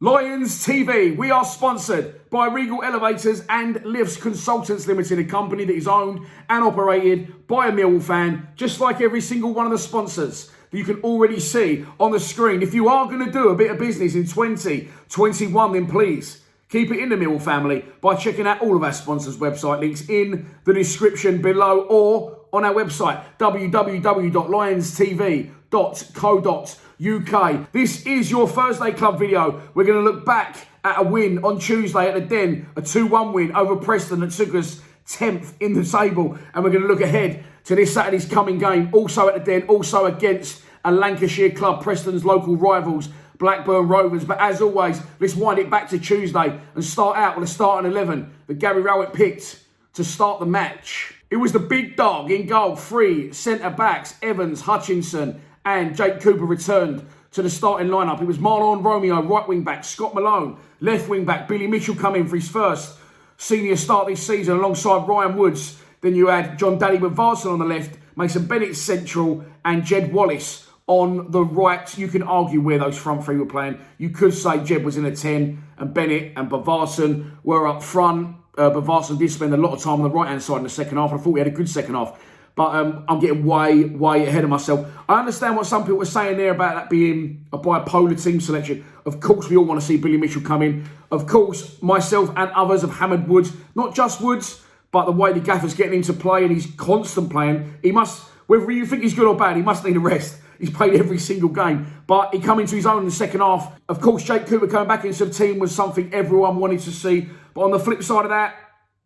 Lions TV, we are sponsored by Regal Elevators and Lifts Consultants Limited, a company that is owned and operated by a Millwall fan, just like every single one of the sponsors that you can already see on the screen. If you are going to do a bit of business in 2021, then please keep it in the Millwall family by checking out all of our sponsors' website links in the description below or on our website, www.lionstv.co.uk. This is your Thursday Club video. We're going to look back at a win on Tuesday at the Den, a 2-1 win over Preston that took us 10th in the table. And we're going to look ahead to this Saturday's coming game, also at the Den, also against a Lancashire club, Preston's local rivals, Blackburn Rovers. But as always, let's wind it back to Tuesday and start out with a starting 11 that Gary Rowett picked to start the match. It was the big dog in goal, 3 centre-backs, Evans, Hutchinson and Jake Cooper returned to the starting lineup. It was Marlon Romeo, right wing-back, Scott Malone, left wing-back, Billy Mitchell come in for his first senior start this season alongside Ryan Woods. Then you had John Daddy Varson on the left, Mason Bennett central and Jed Wallace on the right. You can argue where those front three were playing. You could say Jed was in a 10 and Bennett and Varson were up front. Varson did spend a lot of time on the right-hand side in the second half. I thought we had a good second half. But I'm getting way ahead of myself. I understand what some people were saying there about that being a bipolar team selection. Of course, we all want to see Billy Mitchell come in. Of course, myself and others have hammered Woods. Not just Woods, but the way the gaffer's getting him to play and he's constant playing. He must, whether you think he's good or bad, he must need a rest. He's played every single game. But he come into his own in the second half. Of course, Jake Cooper coming back into the team was something everyone wanted to see. But on the flip side of that,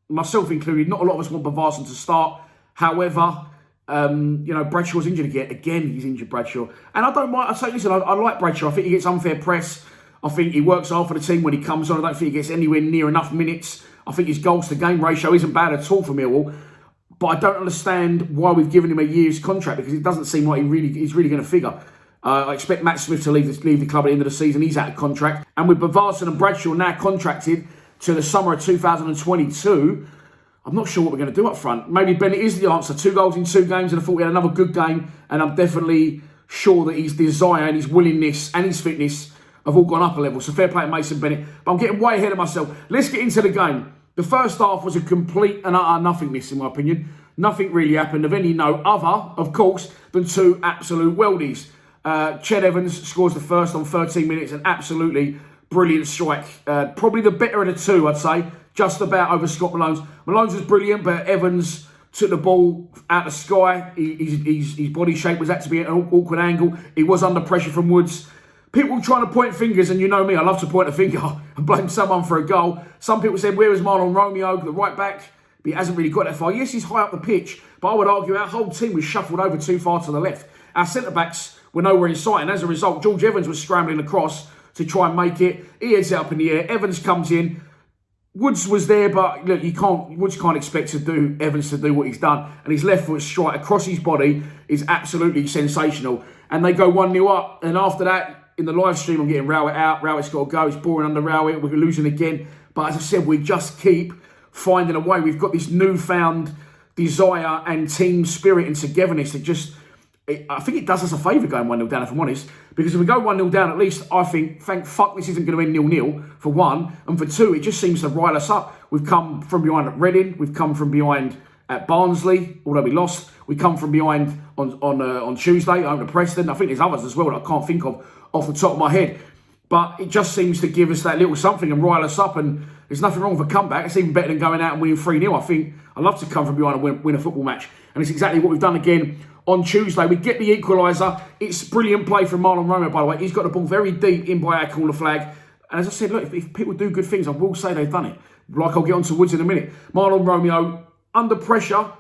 myself included, not a lot of us want Varson to start. However, Bradshaw's injured again. Again, he's injured, Bradshaw. And I don't mind. I say, listen, I like Bradshaw. I think he gets unfair press. I think he works hard for the team when he comes on. I don't think he gets anywhere near enough minutes. I think his goals to game ratio isn't bad at all for Millwall. But I don't understand why we've given him a year's contract, because it doesn't seem like he's really going to figure. I expect Matt Smith to leave the club at the end of the season. He's out of contract. And with Varson and Bradshaw now contracted to the summer of 2022, I'm not sure what we're going to do up front. Maybe Bennett is the answer. 2 goals in 2 games, and I thought we had another good game. And I'm definitely sure that his desire and his willingness and his fitness have all gone up a level. So fair play to Mason Bennett. But I'm getting way ahead of myself. Let's get into the game. The first half was a complete and utter nothingness, in my opinion. Nothing really happened of any note other, of course, than 2 absolute worldies. Ched Evans scores the first on 13 minutes, an absolutely brilliant strike. Probably the better of the 2, I'd say. Just about over Scott Malone's. Malone's was brilliant, but Evans took the ball out of the sky. His body shape was had to be at an awkward angle. He was under pressure from Woods. People trying to point fingers, and you know me, I love to point a finger and blame someone for a goal. Some people said, where was Marlon Romeo, the right back? But he hasn't really got that far. Yes, he's high up the pitch, but I would argue our whole team was shuffled over too far to the left. Our centre-backs were nowhere in sight, and as a result, George Evans was scrambling across to try and make it. He heads it up in the air. Evans comes in. Woods was there, but look, Woods can't expect Evans to do what he's done. And his left foot strike across his body is absolutely sensational. And they go 1-0 up. And after that, in the live stream, I'm getting Rowett out. Rowett's got to go. It's boring under Rowett. We're losing again. But as I said, we just keep finding a way. We've got this newfound desire and team spirit and togetherness that just, I think it does us a favour going 1-0 down, if I'm honest. Because if we go 1-0 down, at least I think, thank fuck this isn't going to end 0-0, for one. And for two, it just seems to rile us up. We've come from behind at Reading. We've come from behind at Barnsley, although we lost. We come from behind on Tuesday over to Preston. I think there's others as well that I can't think of off the top of my head. But it just seems to give us that little something and rile us up. And there's nothing wrong with a comeback. It's even better than going out and winning 3-0. I think I love to come from behind and win a football match. And it's exactly what we've done again on Tuesday. We get the equaliser. It's brilliant play from Marlon Romeo, by the way. He's got the ball very deep in by our corner flag. And as I said, look, if people do good things, I will say they've done it. Like I'll get on to Woods in a minute. Marlon Romeo, under pressure,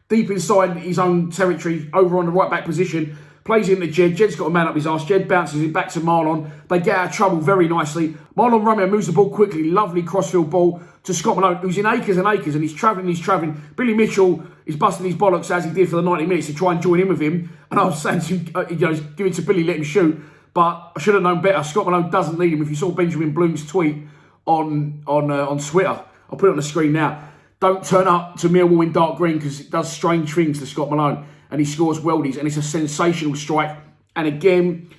deep inside his own territory, over on the right back position, plays into Jed. Jed's got a man up his arse. Jed bounces it back to Marlon. They get out of trouble very nicely. Marlon Romeo moves the ball quickly. Lovely crossfield ball to Scott Malone, who's in acres and acres, and he's travelling. Billy Mitchell is busting his bollocks as he did for the 90 minutes to try and join in with him. And I was saying to him, give it to Billy, let him shoot. But I should have known better. Scott Malone doesn't need him. If you saw Benjamin Bloom's tweet on Twitter, I'll put it on the screen now. Don't turn up to Millwall in dark green, because it does strange things to Scott Malone. And he scores worldies, and it's a sensational strike. And again,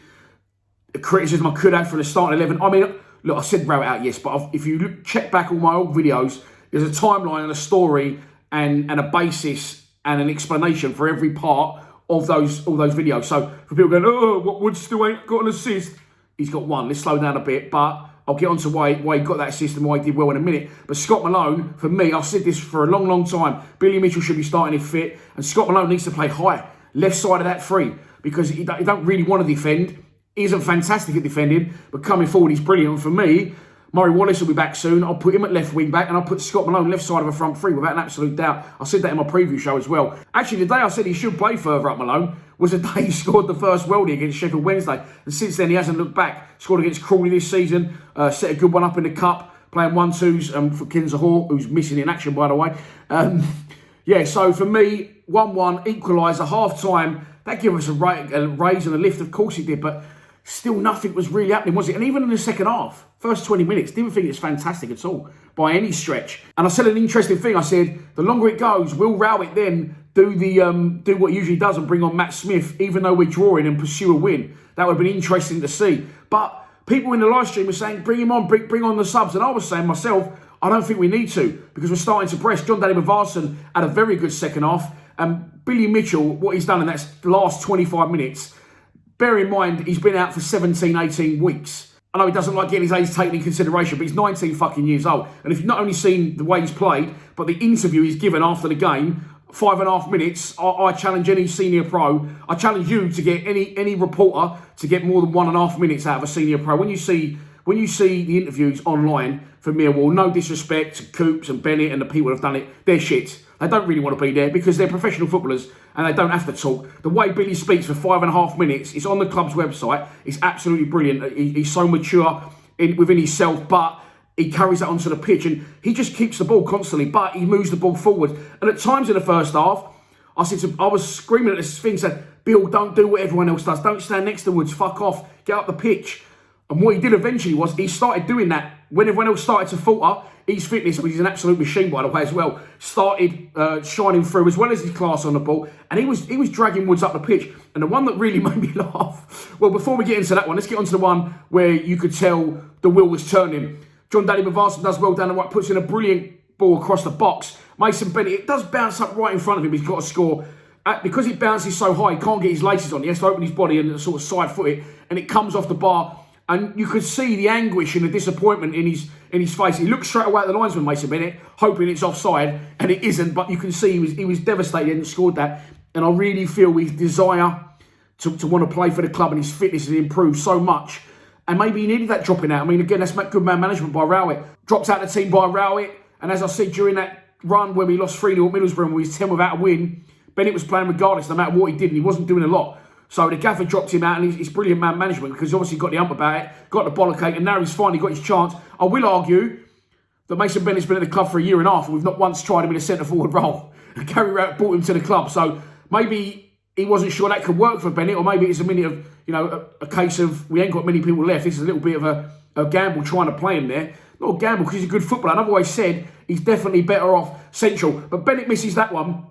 a criticism I could have for the starting 11. I mean, look, I said route out, yes, but if you check back all my old videos, there's a timeline and a story and a basis and an explanation for every part of all those videos. So for people going, oh, what Wood still ain't got an assist? He's got one. Let's slow down a bit, but I'll get on to why he got that assist and why he did well in a minute. But Scott Malone, for me, I've said this for a long, long time. Billy Mitchell should be starting if fit, and Scott Malone needs to play high, left side of that free, because he don't really want to defend. He isn't fantastic at defending, but coming forward, he's brilliant. For me, Murray Wallace will be back soon. I'll put him at left wing back, and I'll put Scott Malone left side of a front three without an absolute doubt. I said that in my preview show as well. Actually, the day I said he should play further up, Malone, was the day he scored the first worldie against Sheffield Wednesday. And since then, he hasn't looked back. Scored against Crawley this season, set a good one up in the Cup, playing 1-2s for Kinzer-Hall, who's missing in action, by the way. Yeah, so for me, 1-1, equaliser, half-time. That gave us a raise and a lift, of course it did, but still nothing was really happening, was it? And even in the second half, first 20 minutes, didn't think it's fantastic at all by any stretch. And I said an interesting thing. I said, the longer it goes, will Rowett then do what he usually does and bring on Matt Smith, even though we're drawing, and pursue a win? That would have been interesting to see. But people in the live stream were saying, bring him on, bring on the subs. And I was saying myself, I don't think we need to, because we're starting to press. John Daly Mavarson had a very good second half. And Billy Mitchell, what he's done in that last 25 minutes, bear in mind, he's been out for 17, 18 weeks. I know he doesn't like getting his age taken in consideration, but he's 19 fucking years old. And if you've not only seen the way he's played, but the interview he's given after the game, 5.5 minutes, I challenge any senior pro. I challenge you to get any reporter to get more than 1.5 minutes out of a senior pro. When you see the interviews online for Millwall, no disrespect to Coops and Bennett and the people who have done it, they're shit. They don't really want to be there because they're professional footballers and they don't have to talk. The way Billy speaks for 5.5 minutes, it's on the club's website. It's absolutely brilliant. He's so mature within himself, but he carries that onto the pitch and he just keeps the ball constantly, but he moves the ball forward. And at times in the first half, I was screaming at this thing, saying, Bill, don't do what everyone else does. Don't stand next to Woods. Fuck off. Get up the pitch. And what he did eventually was he started doing that. When everyone else started to falter, his fitness, which is an absolute machine, by the way, as well, started shining through, as well as his class on the ball. And he was dragging Woods up the pitch. And the one that really made me laugh, well, before we get into that one, let's get onto the one where you could tell the wheel was turning. John Daly Mavarson does well down the right, puts in a brilliant ball across the box. Mason Bennett, it does bounce up right in front of him. He's got to score. Because it bounces so high, he can't get his laces on. He has to open his body and sort of side foot it. And it comes off the bar. And you could see the anguish and the disappointment in his face. He looked straight away at the linesman, Mason Bennett, hoping it's offside, and it isn't. But you can see he was devastated he hadn't scored that. And I really feel his desire to want to play for the club and his fitness has improved so much. And maybe he needed that dropping out. I mean, again, that's good man management by Rowett. Dropped out the team by Rowett. And as I said, during that run where we lost 3-0 at Middlesbrough and we was 10 without a win, Bennett was playing regardless, no matter what he did, and he wasn't doing a lot. So the gaffer dropped him out, and it's brilliant man management because obviously got the ump about it, got the bollockate, and now he's finally got his chance. I will argue that Mason Bennett's been at the club for 1.5 years, and we've not once tried him in a centre-forward role. And Gary Rowett brought him to the club. So maybe he wasn't sure that could work for Bennett, or maybe it's a minute of, a case of we ain't got many people left. This is a little bit of a gamble trying to play him there. Not a gamble because he's a good footballer. And I've always said he's definitely better off central. But Bennett misses that one.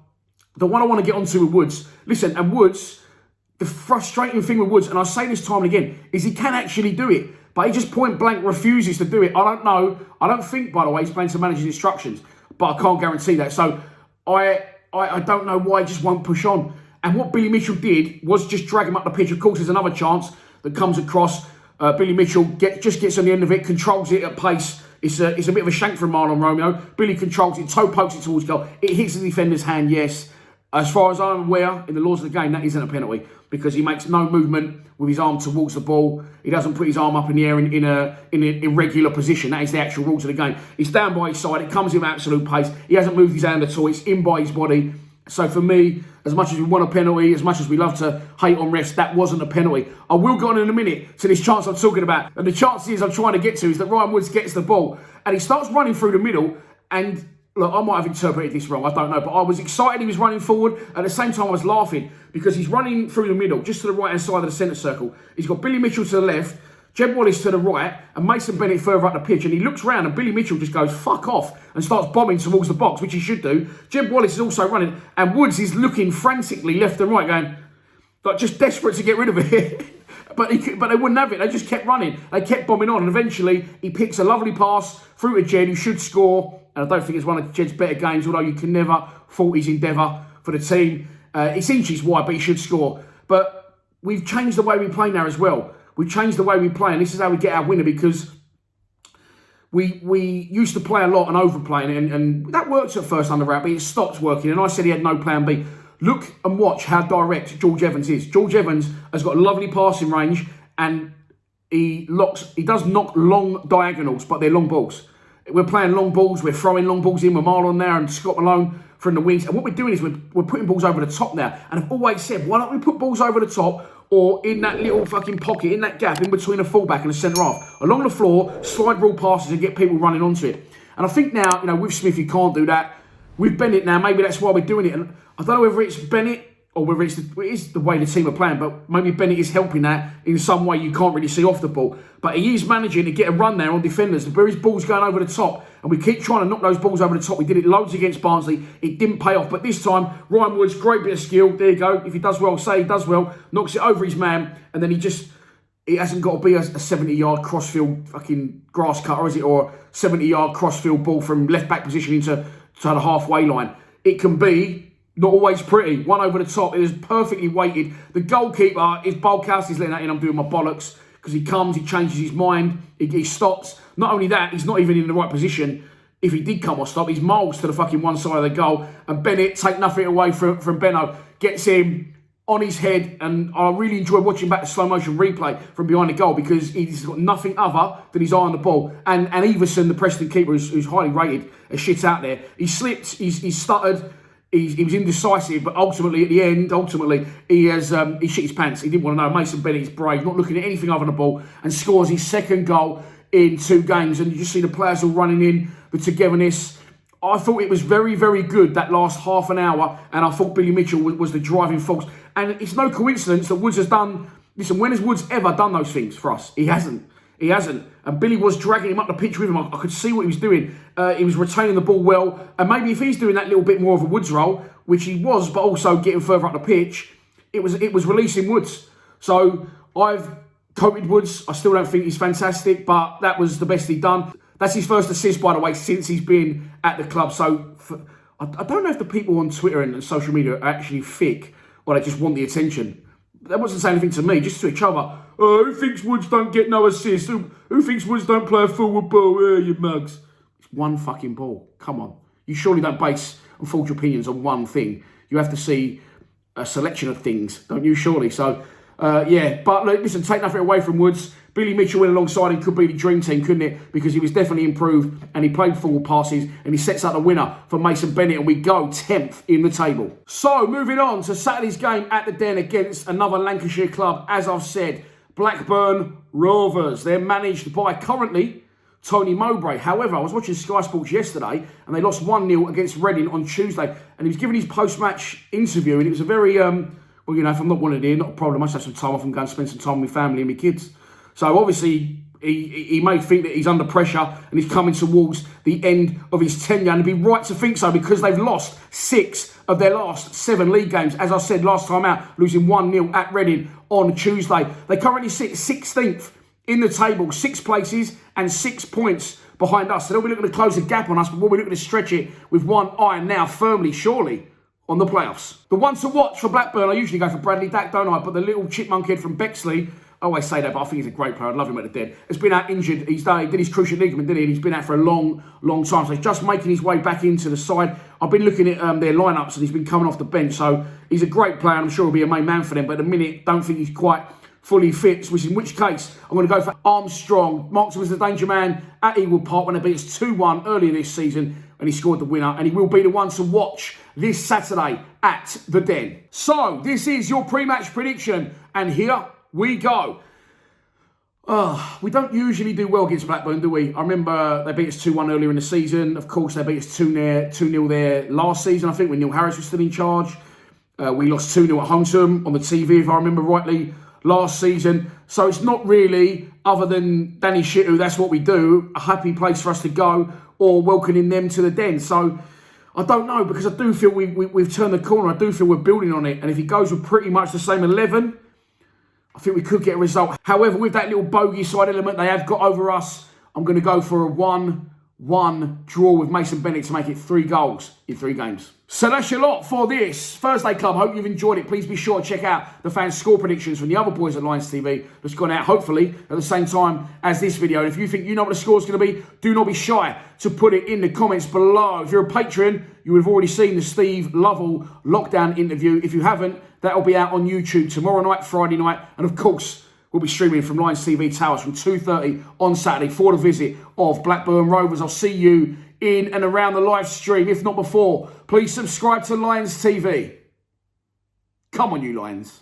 The one I want to get onto with Woods. Listen, and Woods, the frustrating thing with Woods, and I say this time and again, is he can actually do it. But he just point blank refuses to do it. I don't know. I don't think, by the way, he's playing to manager's instructions. But I can't guarantee that. So I don't know why he just won't push on. And what Billy Mitchell did was just drag him up the pitch. Of course, there's another chance that comes across. Billy Mitchell just gets on the end of it, controls it at pace. It's a bit of a shank from Marlon Romeo. Billy controls it, toe pokes it towards goal. It hits the defender's hand, yes. As far as I'm aware, in the laws of the game, that isn't a penalty because he makes no movement with his arm towards the ball. He doesn't put his arm up in the air in an irregular position. That is the actual rules of the game. It's down by his side. It comes in with absolute pace. He hasn't moved his hand at all. It's in by his body. So for me, as much as we want a penalty, as much as we love to hate on refs, that wasn't a penalty. I will go on in a minute to this chance I'm talking about. And the chances I'm trying to get to is that Ryan Woods gets the ball and he starts running through the middle. And look, I might have interpreted this wrong, I don't know. But I was excited he was running forward. At the same time, I was laughing because he's running through the middle, just to the right-hand side of the centre circle. He's got Billy Mitchell to the left, Jeb Wallace to the right, and Mason Bennett further up the pitch. And he looks round and Billy Mitchell just goes, fuck off, and starts bombing towards the box, which he should do. Jeb Wallace is also running, and Woods is looking frantically left and right, going, like, just desperate to get rid of it. But they wouldn't have it. They just kept running. They kept bombing on. And eventually, he picks a lovely pass through to Jed, who should score. And I don't think it's one of Jed's better games, although you can never fault his endeavour for the team. It's inches wide, but he should score. But we've changed the way we play now as well. We've changed the way we play, and this is how we get our winner, because we used to play a lot and overplay, and that worked at first under wrap, but it stopped working. And I said he had no plan B. Look and watch how direct George Evans is. George Evans has got lovely passing range, and he does knock long diagonals, but they're long balls. We're playing long balls, we're throwing long balls in with Marlon there and Scott Malone from the wings. And what we're doing is we're putting balls over the top now. And I've always said, why don't we put balls over the top or in that little fucking pocket, in that gap in between a fullback and a centre half, along the floor, slide rule passes and get people running onto it. And I think now, with Smith, you can't do that. With Bennett now, maybe that's why we're doing it. And I don't know whether it's Bennett or whether it is the way the team are playing, but maybe Bennett is helping that in some way you can't really see off the ball. But he is managing to get a run there on defenders. Where his ball's going over the top, and we keep trying to knock those balls over the top. We did it loads against Barnsley. It didn't pay off. But this time, Ryan Woods, great bit of skill. There you go. If he does well, say he does well. Knocks it over his man, and then it hasn't got to be a 70-yard crossfield fucking grass cutter, is it? Or a 70-yard crossfield ball from left-back position into the halfway line. It can be not always pretty. One over the top. It is perfectly weighted. The goalkeeper, if Bolkowski's letting that in, I'm doing my bollocks. Because he comes, he changes his mind, he stops. Not only that, he's not even in the right position. If he did come or stop, he's miles to the fucking one side of the goal. And Bennett, take nothing away from Benno, gets him on his head. And I really enjoy watching back the slow motion replay from behind the goal, because he's got nothing other than his eye on the ball. And Everson, the Preston keeper, who's highly rated, as shit out there. He slipped, he stuttered. He was indecisive, but ultimately, at the end, he shit his pants. He didn't want to know. Mason Bennett is brave, not looking at anything other than the ball, and scores his second goal in 2 games. And you just see the players all running in, the togetherness. I thought it was very, very good, that last half an hour, and I thought Billy Mitchell was the driving force. And it's no coincidence that Woods has done... Listen, when has Woods ever done those things for us? He hasn't. He hasn't. And Billy was dragging him up the pitch with him. I could see what he was doing. He was retaining the ball well. And maybe if he's doing that little bit more of a Woods role, which he was, but also getting further up the pitch, it was releasing Woods. So I've coated Woods. I still don't think he's fantastic, but that was the best he'd done. That's his first assist, by the way, since he's been at the club. So I don't know if the people on Twitter and social media are actually thick, or they just want the attention. That wasn't saying anything to me, just to each other. Who thinks Woods don't get no assists? Who thinks Woods don't play a forward ball? You mugs. It's one fucking ball. Come on. You surely don't base and forge your opinions on one thing. You have to see a selection of things, don't you? Surely. So, yeah. But look, listen, take nothing away from Woods. Billy Mitchell in alongside him could be the dream team, couldn't it? Because he was definitely improved, and he played forward passes, and he sets up the winner for Mason Bennett, and we go 10th in the table. So, moving on to Saturday's game at the Den against another Lancashire club, as I've said, Blackburn Rovers. They're managed by, currently, Tony Mowbray. However, I was watching Sky Sports yesterday, and they lost 1-0 against Reading on Tuesday, and he was giving his post-match interview, and it was a very, well, if I'm not wanted here, not a problem. I just have some time off and go and spend some time with my family and my kids. So obviously, he may think that he's under pressure and he's coming towards the end of his tenure. And it'd be right to think so, because they've lost 6 of their last 7 league games. As I said last time out, losing 1-0 at Reading on Tuesday. They currently sit 16th in the table, 6 places and 6 points behind us. So they'll be looking to close the gap on us, but we'll be looking to stretch it with one eye now firmly, surely, on the playoffs. The one to watch for Blackburn, I usually go for Bradley Dack, don't I? But the little chipmunk head from Bexley, I always say that, but I think he's a great player. I love him at the Den. Has been out injured. He did his cruciate ligament, didn't he? And he's been out for a long, long time. So he's just making his way back into the side. I've been looking at their lineups, and he's been coming off the bench. So he's a great player, and I'm sure he'll be a main man for them. But at the minute, don't think he's quite fully fit, in which case I'm going to go for Armstrong. Marked him as the danger man at Ewood Park when they beat us 2-1 earlier this season, and he scored the winner, and he will be the one to watch this Saturday at the Den. So this is your pre-match prediction, and here we go. We don't usually do well against Blackburn, do we? I remember they beat us 2-1 earlier in the season. Of course, they beat us 2-0 there last season, I think, when Neil Harris was still in charge. We lost 2-0 at home to them on the TV, if I remember rightly, last season. So it's not really, other than Danny Shittu, that's what we do, a happy place for us to go, or welcoming them to the Den. So I don't know, because I do feel we've turned the corner. I do feel we're building on it. And if he goes with pretty much the same 11, I think we could get a result. However, with that little bogey side element they have got over us, I'm going to go for a 1-1 draw with Mason Bennett to make it 3 goals in 3 games. So that's your lot for this Thursday Club. Hope you've enjoyed it. Please be sure to check out the fans' score predictions from the other boys at Lions TV that's gone out, hopefully, at the same time as this video. And if you think you know what the score's going to be, do not be shy to put it in the comments below. If you're a patron, you would have already seen the Steve Lovell lockdown interview. If you haven't, that'll be out on YouTube tomorrow night, Friday night, and of course, we'll be streaming from Lions TV Towers from 2:30 on Saturday for the visit of Blackburn Rovers. I'll see you in and around the live stream, if not before. Please subscribe to Lions TV. Come on, you Lions.